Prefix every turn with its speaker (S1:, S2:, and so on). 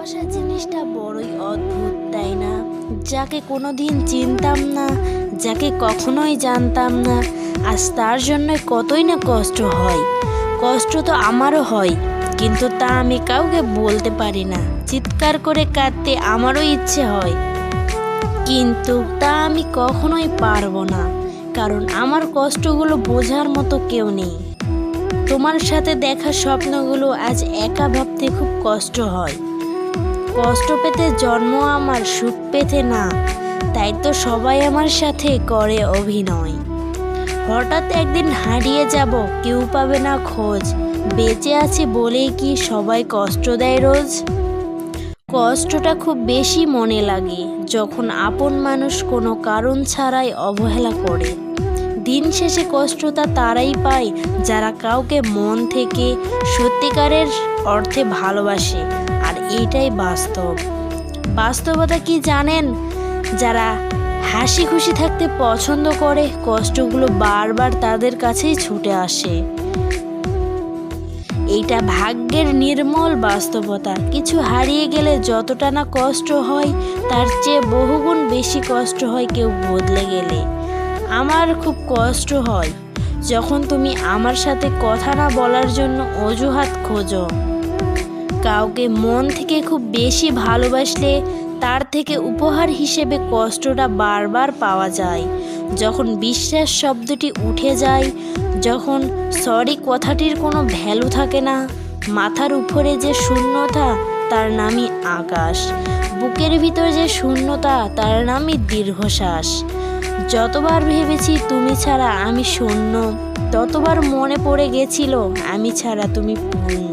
S1: ভালোবাসা জিনিসটা বড়ই অদ্ভুত, তাই না? যাকে কোনোদিন চিনতাম না, যাকে কখনোই জানতাম না, আজ তার জন্য কতই না কষ্ট হয়। কষ্ট তো আমারও হয়, কিন্তু তা আমি কাউকে বলতে পারি না। চিৎকার করে কাঁদতে আমারও ইচ্ছে হয়, কিন্তু তা আমি কখনোই পারবো না, কারণ আমার কষ্টগুলো বোঝার মতো কেউ নেই। তোমার সাথে দেখা স্বপ্নগুলো আজ একা ভাবতে খুব কষ্ট হয়। কষ্ট পেতে জন্ম আমার, সুখ পেতে না, তাই তো সবাই আমার সাথে করে অভিনয়। হঠাৎ একদিন হারিয়ে যাব, কেউ পাবে না খোঁজ। বেঁচে আছি বলেই কি সবাই কষ্ট দেয় রোজ? কষ্টটা খুব বেশি মনে লাগে যখন আপন মানুষ কোনো কারণ ছাড়াই অবহেলা করে। দিন শেষে কষ্টটা তারাই পায় যারা কাউকে মন থেকে সত্যিকারের অর্থে ভালোবাসে। আর এইটাই বাস্তব। বাস্তবতা কি জানেন? যারা হাসি খুশি থাকতে পছন্দ করে, কষ্টগুলো বারবার তাদের কাছেই ছুটে আসে। এইটা ভাগ্যের নির্মল বাস্তবতা। কিছু হারিয়ে গেলে যতটা না কষ্ট হয়, তার চেয়ে বহুগুণ বেশি কষ্ট হয় কেউ বদলে গেলে। আমার খুব কষ্ট হয় যখন তুমি আমার সাথে কথা না বলার জন্য অজুহাত খোঁজো। কাউকে মন থেকে খুব বেশি ভালোবাসলে তার থেকে উপহার হিসেবে কষ্টটা বারবার পাওয়া যায়। যখন বিশ্বাস শব্দটি উঠে যায়, যখন সরি কথাটির কোনো ভ্যালু থাকে না, মাথার উপরে যে শূন্যতা, তার নামই আকাশ। বুকের ভিতর যে শূন্যতা, তার নামই দীর্ঘশ্বাস। যতবার ভেবেছি তুমি ছাড়া আমি শূন্য, ততবার মনে পড়ে গেছিল আমি ছাড়া তুমি পূর্ণ।